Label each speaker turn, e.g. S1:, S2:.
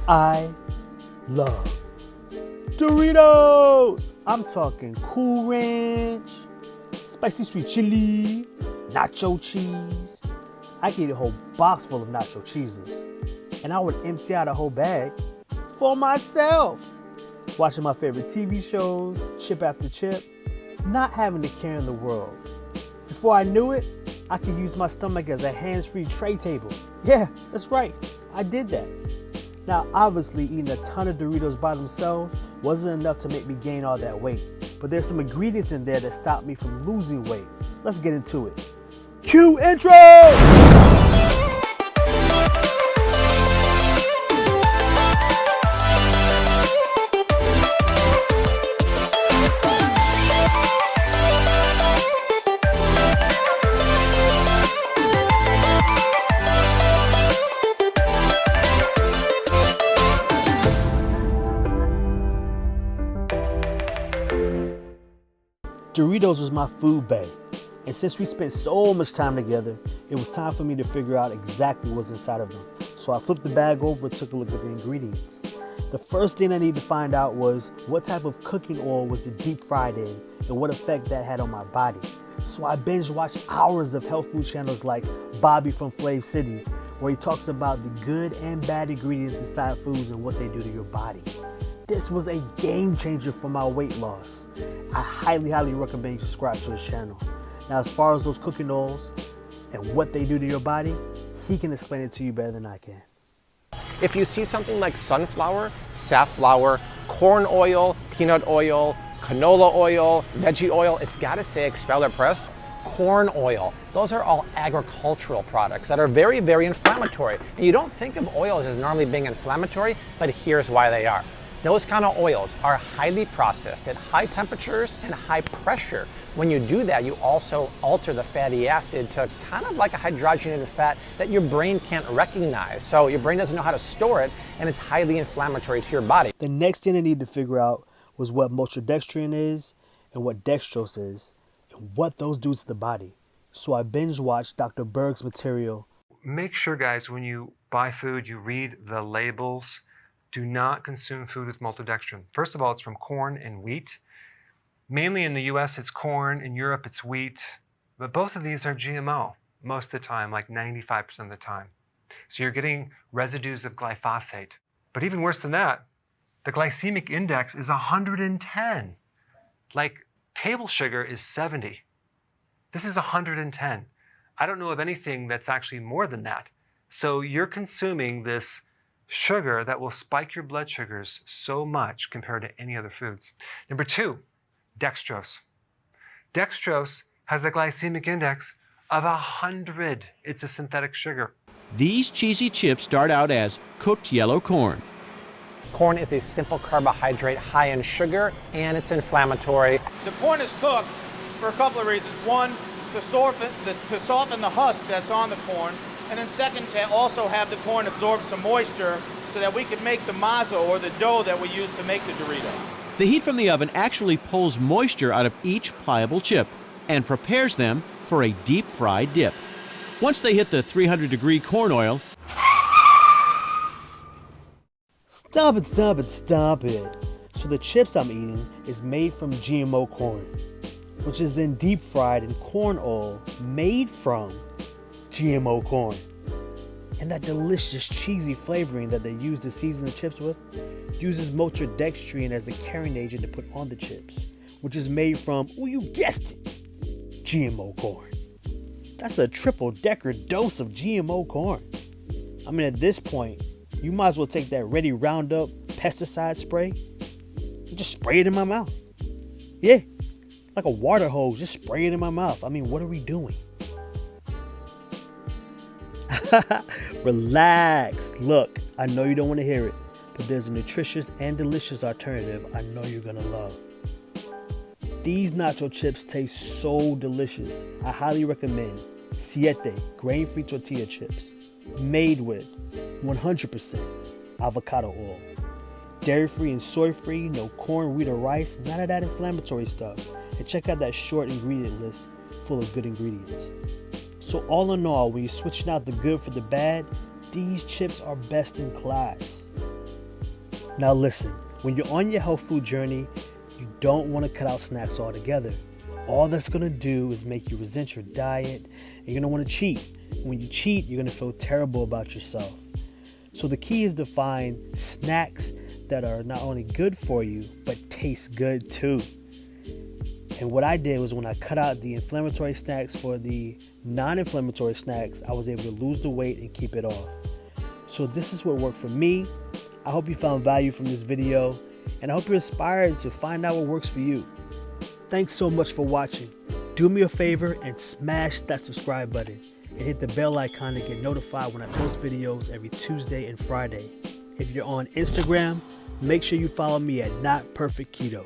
S1: I love Doritos. I'm talking Cool Ranch, spicy sweet chili, nacho cheese. I could eat a whole box full of nacho cheeses, and I would empty out a whole bag for myself. Watching my favorite TV shows, chip after chip, not having a care in the world. Before I knew it, I could use my stomach as a hands-free tray table. Yeah, that's right, I did that. Now, obviously, eating a ton of Doritos by themselves wasn't enough to make me gain all that weight, but there's some ingredients in there that stopped me from losing weight. Let's get into it. Cue intro! Doritos was my food bae, and since we spent so much time together, it was time for me to figure out exactly what's inside of them. So I flipped the bag over and took a look at the ingredients. The first thing I needed to find out was what type of cooking oil was it deep fried in and what effect that had on my body. So I binge watched hours of health food channels like Bobby from FLAVCITY, where he talks about the good and bad ingredients inside foods and what they do to your body. This was a game changer for my weight loss. I highly recommend you subscribe to his channel. Now, as far as those cooking oils and what they do to your body, he can explain it to you better than I can.
S2: If you see something like sunflower, safflower, corn oil, peanut oil, canola oil, veggie oil, it's got to say expeller pressed. Corn oil, those are all agricultural products that are very inflammatory. And you don't think of oils as normally being inflammatory, but here's why they are. Those kind of oils are highly processed at high temperatures and high pressure. When you do that, you also alter the fatty acid to kind of like a hydrogenated fat that your brain can't recognize. So your brain doesn't know how to store it, and it's highly inflammatory to your body.
S1: The next thing I needed to figure out was what Maltodextrin is and what dextrose is and what those do to the body. So I binge watched Dr. BERG's material.
S3: Make sure, guys, when you buy food, you read the labels. Do not consume food with maltodextrin. First of all, it's from corn and wheat. Mainly in the US, it's corn. In Europe, it's wheat. But both of these are GMO most of the time, like 95% of the time. So you're getting residues of glyphosate. But even worse than that, the glycemic index is 110. Like table sugar is 70. This is 110. I don't know of anything that's actually more than that. So you're consuming this sugar that will spike your blood sugars so much compared to any other foods. Number two, dextrose. Dextrose has a glycemic index of 100. It's a synthetic sugar.
S4: These cheesy chips start out as cooked yellow corn.
S2: Corn is a simple carbohydrate high in sugar, and it's inflammatory.
S5: The corn is cooked for a couple of reasons. One, to soften the husk that's on the corn. And then second, to also have the corn absorb some moisture so that we can make the mazo, or the dough that we use to make the Dorito.
S4: The heat from the oven actually pulls moisture out of each pliable chip and prepares them for a deep fried dip. Once they hit the 300-degree corn oil,
S1: Stop it. So the chips I'm eating is made from GMO corn, which is then deep fried in corn oil made from GMO corn. And that delicious cheesy flavoring that they use to season the chips with uses maltodextrin as the carrying agent to put on the chips, which is made from, oh, you guessed it, GMO corn. That's a triple-decker dose of GMO corn. I mean, at this point, you might as well take that Ready Roundup pesticide spray and just spray it in my mouth. Yeah, like a water hose, just spray it in my mouth. I mean, what are we doing? Relax. Look, I know you don't want to hear it, but there's a nutritious and delicious alternative I know you're going to love. These nacho chips taste so delicious. I highly recommend Siete grain-free tortilla chips made with 100% avocado oil. Dairy-free and soy-free, no corn, wheat, or rice, none of that inflammatory stuff. And check out that short ingredient list full of good ingredients. So all in all, when you're switching out the good for the bad, these chips are best in class. Now listen, when you're on your health food journey, you don't want to cut out snacks altogether. All that's going to do is make you resent your diet, and you're going to want to cheat. When you cheat, you're going to feel terrible about yourself. So the key is to find snacks that are not only good for you, but taste good too. And what I did was when I cut out the inflammatory snacks for the non-inflammatory snacks, I was able to lose the weight and keep it off. So this is what worked for me. I hope you found value from this video, and I hope you're inspired to find out what works for you. Thanks so much for watching. Do me a favor and smash that subscribe button and hit the bell icon to get notified when I post videos every Tuesday and Friday. If you're on Instagram, make sure you follow me at Not Perfect Keto.